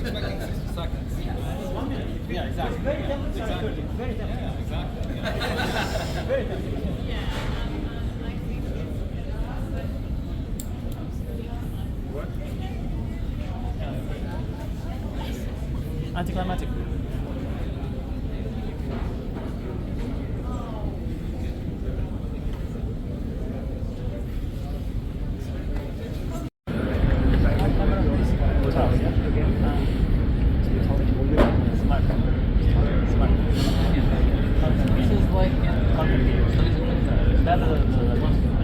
expecting 60 seconds. Yeah, exactly. Very tempting. Very tempting. Yeah, exactly. Yeah. Very tempting. What? Anticlimactic.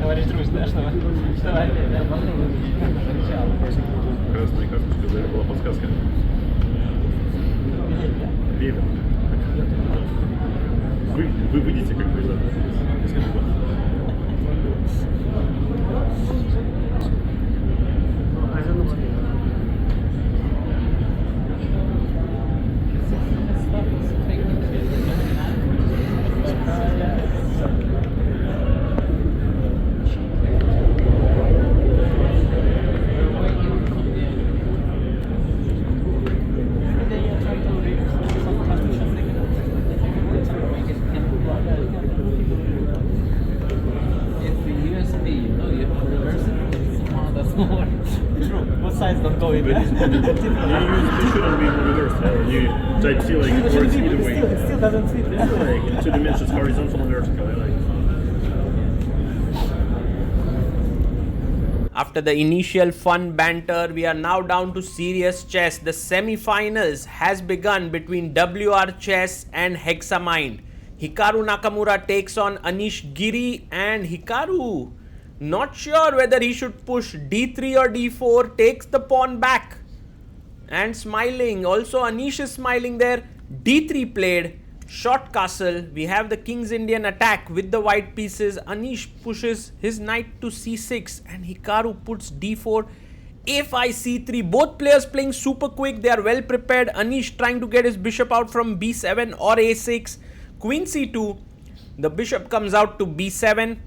Говоришь дружно, да, что? Давай. Красная карточка, да, была подсказка. Верно. Вы выйдете как бы, да, из кабинета. True. Both sides don't go in. But you shouldn't be reversed. You try to see like it works either way. It still doesn't fit. Like in 2 dimensions, horizontal and vertical. I like. After the initial fun banter, we are now down to serious chess. The semi-finals has begun between WR Chess and Hexamind. Hikaru Nakamura takes on Anish Giri, and Hikaru, not sure whether he should push d3 or d4, takes the pawn back and smiling. Also Anish is smiling there. d3 played, short castle. We have the King's Indian attack with the white pieces. Anish pushes his knight to c6 and Hikaru puts d4, a5, c3. Both players playing super quick. They are well prepared. Anish trying to get his bishop out from b7 or a6. Queen c2. The bishop comes out to b7.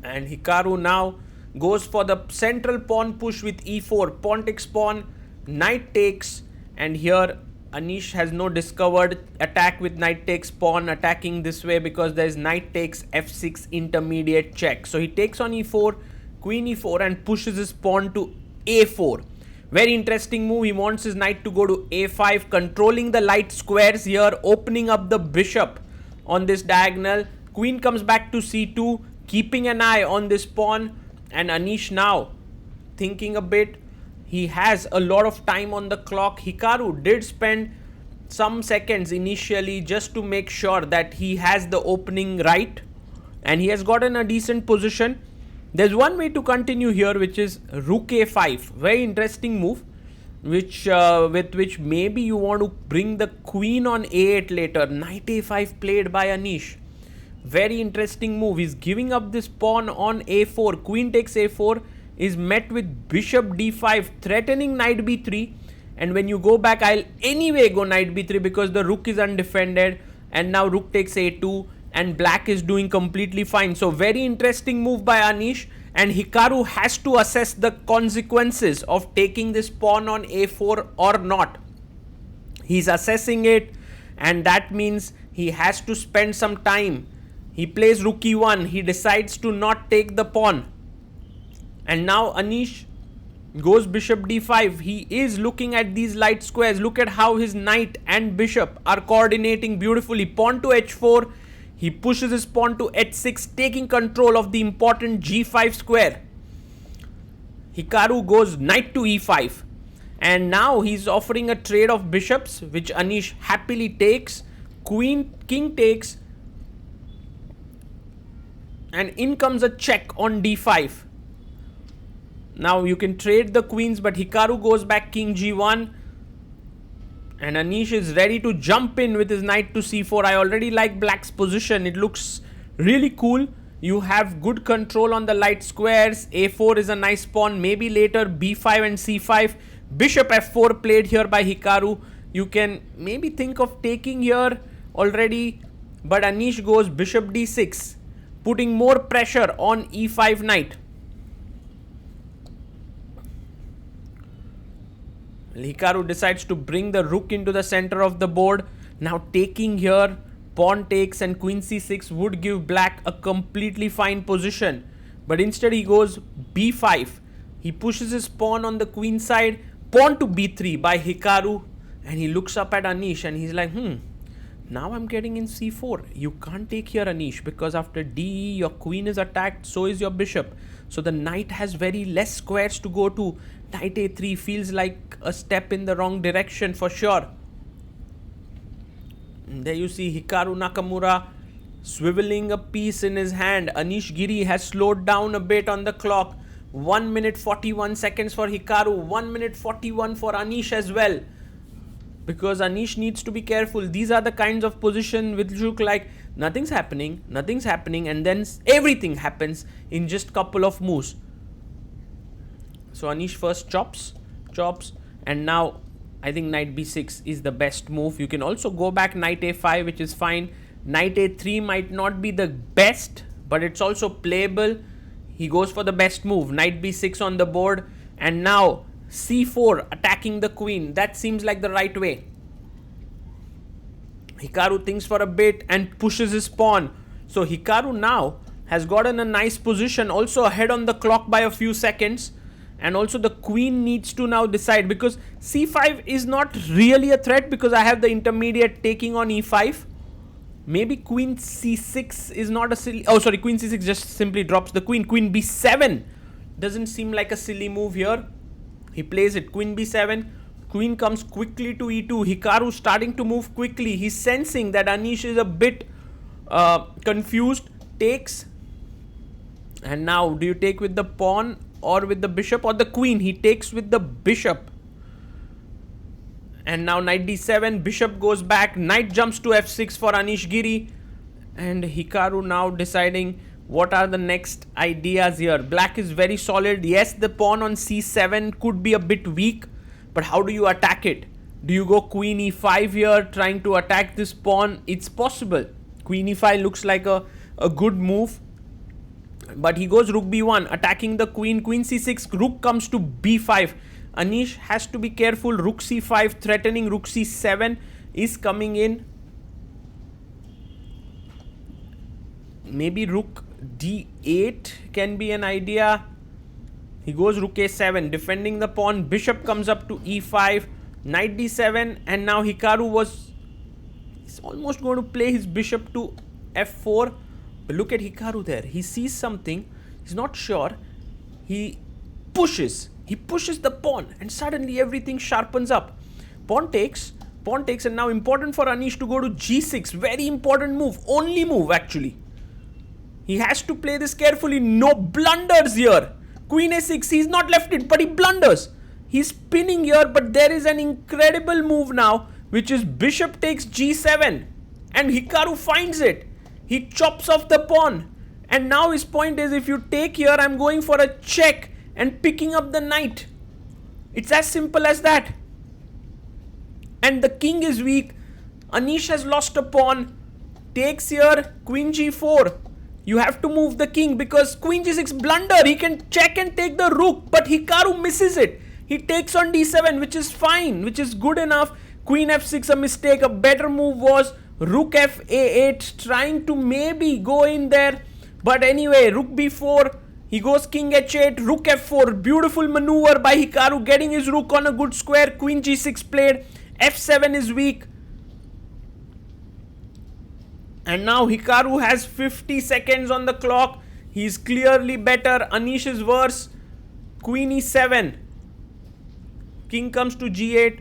And Hikaru now goes for the central pawn push with e4. Pawn takes pawn, knight takes, and here Anish has no discovered attack with knight takes pawn attacking this way because there is knight takes f6 intermediate check. So he takes on e4, queen e4 and pushes his pawn to a4. Very interesting move. He wants his knight to go to a5, controlling the light squares here, opening up the bishop on this diagonal. Queen comes back to c2, keeping an eye on this pawn, and Anish now thinking a bit. He has a lot of time on the clock. Hikaru did spend some seconds initially just to make sure that he has the opening right, and he has gotten a decent position. There's one way to continue here, which is rook a5. Very interesting move, which with which maybe you want to bring the queen on a8 later. Knight a5 played by Anish. Very interesting move. He's giving up this pawn on a4. Queen takes a4 is met with bishop d5, threatening knight b3. And when you go back, I'll anyway go knight b3 because the rook is undefended. And now rook takes a2 and black is doing completely fine. So very interesting move by Anish. And Hikaru has to assess the consequences of taking this pawn on a4 or not. He's assessing it, and that means he has to spend some time. He plays rook e1. He decides to not take the pawn. And now Anish goes bishop d5. He is looking at these light squares. Look at how his knight and bishop are coordinating beautifully. Pawn to h4. He pushes his pawn to h6, taking control of the important g5 square. Hikaru goes knight to e5. And now he's offering a trade of bishops, which Anish happily takes. King takes. And in comes a check on d5. Now you can trade the queens, but Hikaru goes back king g1. And Anish is ready to jump in with his knight to c4. I already like black's position. It looks really cool. You have good control on the light squares. a4 is a nice pawn. Maybe later b5 and c5. Bishop f4 played here by Hikaru. You can maybe think of taking here already. But Anish goes bishop d6, putting more pressure on e5 knight. Hikaru decides to bring the rook into the center of the board. Now taking here, pawn takes and queen c6 would give black a completely fine position. But instead he goes b5. He pushes his pawn on the queen side, pawn to b3 by Hikaru. And he looks up at Anish and he's like, now I'm getting in c4. You can't take here, Anish, because after d, your queen is attacked, so is your bishop. So the knight has very less squares to go to. Knight a3 feels like a step in the wrong direction for sure. And there you see Hikaru Nakamura swiveling a piece in his hand. Anish Giri has slowed down a bit on the clock. 1 minute 41 seconds for Hikaru, 1 minute 41 for Anish as well. Because Anish needs to be careful. These are the kinds of position which look like nothing's happening, and then everything happens in just couple of moves. So Anish first chops, and now I think knight b6 is the best move. You can also go back knight a5, which is fine. Knight a3 might not be the best, but it's also playable. He goes for the best move, knight b6 on the board, and now c4 attacking the queen. That seems like the right way. Hikaru thinks for a bit and pushes his pawn. So Hikaru now has gotten a nice position, also ahead on the clock by a few seconds. And also the queen needs to now decide, because c5 is not really a threat because I have the intermediate taking on e5. Maybe queen c6 is not a silly... Oh, sorry, queen c6 just simply drops the queen. Queen b7 doesn't seem like a silly move here. He plays it, queen b7. Queen comes quickly to e2. Hikaru starting to move quickly. He's sensing that Anish is a bit confused. Takes. And now, do you take with the pawn or with the bishop or the queen? He takes with the bishop. And now knight d7, bishop goes back, knight jumps to f6 for Anish Giri. And Hikaru now deciding what are the next ideas here. Black is very solid. Yes, the pawn on c7 could be a bit weak, but how do you attack it? Do you go queen e5 here, trying to attack this pawn? It's possible. Queen e5 looks like a good move. But he goes rook b1, attacking the queen. Queen c6, rook comes to b5. Anish has to be careful. Rook c5 threatening rook c7 is coming in. Maybe rook d8 can be an idea. He goes rook a7, defending the pawn. Bishop comes up to e5. Knight d7, and now Hikaru he's almost going to play his bishop to f4. But look at Hikaru there. He sees something. He's not sure. He pushes the pawn, and suddenly everything sharpens up. Pawn takes, and now important for Anish to go to g6. Very important move. Only move actually. He has to play this carefully. No blunders here. Queen a6. He's not left it, but he blunders. He's spinning here, but there is an incredible move now, which is bishop takes g7. And Hikaru finds it. He chops off the pawn. And now his point is, if you take here, I'm going for a check and picking up the knight. It's as simple as that. And the king is weak. Anish has lost a pawn. Takes here, queen g4. You have to move the king because queen g6 blunder. He can check and take the rook, but Hikaru misses it. He takes on d7, which is fine, which is good enough. Queen f6 a mistake. A better move was rook f a8, trying to maybe go in there. But anyway, rook b4. He goes king h8, rook f4. Beautiful maneuver by Hikaru, getting his rook on a good square. Queen g6 played. f7 is weak. And now Hikaru has 50 seconds on the clock. He's clearly better. Anish is worse. Queen e7. King comes to g8.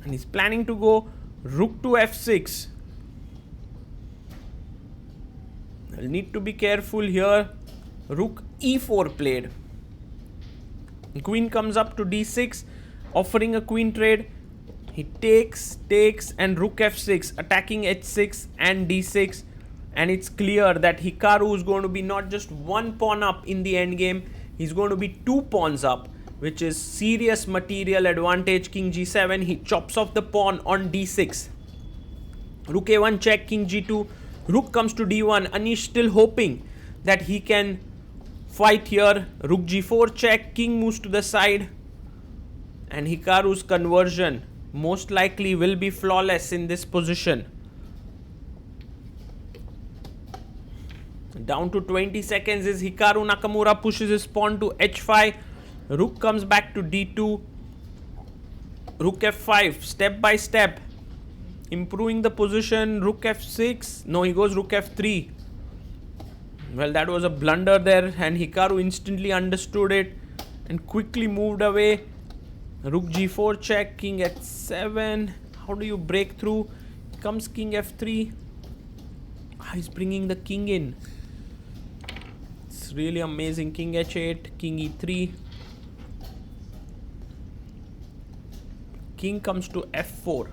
And he's planning to go rook to f6. I'll need to be careful here. Rook e4 played. Queen comes up to d6, offering a queen trade. He takes, and rook f6, attacking h6 and d6. And it's clear that Hikaru is going to be not just one pawn up in the endgame. He's going to be 2 pawns up, which is serious material advantage. King g7, he chops off the pawn on d6. Rook a1 check, king g2. Rook comes to d1. Anish still hoping that he can fight here. Rook g4 check, king moves to the side, and Hikaru's conversion most likely will be flawless in this position. Down to 20 seconds is Hikaru. Nakamura pushes his pawn to h5. Rook comes back to d2. Rook f5, step by step, improving the position. Rook f6. No, he goes rook f3. Well, that was a blunder there, and Hikaru instantly understood it and quickly moved away. Rook g4 check, king h7. How do you break through? Comes king f3. He's bringing the king in. It's really amazing. King h8, king e3. King comes to f4.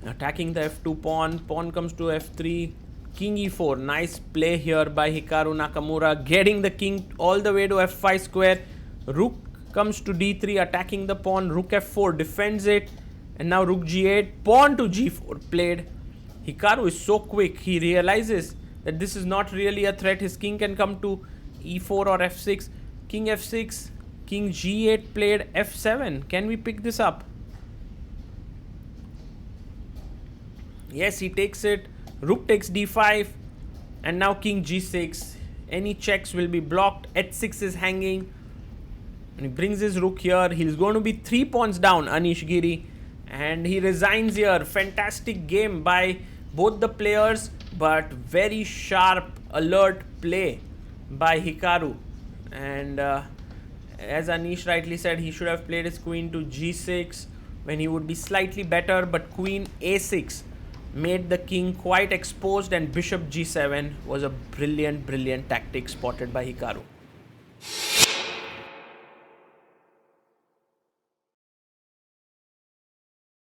Attacking the f2 pawn. Pawn comes to f3. King e4. Nice play here by Hikaru Nakamura, getting the king all the way to f5 square. Rook comes to d3, attacking the pawn. Rook f4 defends it. And now rook g8. Pawn to g4 played. Hikaru is so quick. He realizes that this is not really a threat. His king can come to e4 or f6. King f6. King g8 played. f7. Can we pick this up? Yes, he takes it. Rook takes d5. And now king g6. Any checks will be blocked. h6 is hanging. And he brings his rook here. He's going to be 3 pawns down, Anish Giri. And he resigns here. Fantastic game by both the players, but very sharp, alert play by Hikaru. And as Anish rightly said, he should have played his queen to g6 when he would be slightly better, but queen a6 made the king quite exposed, and bishop g7 was a brilliant tactic spotted by Hikaru.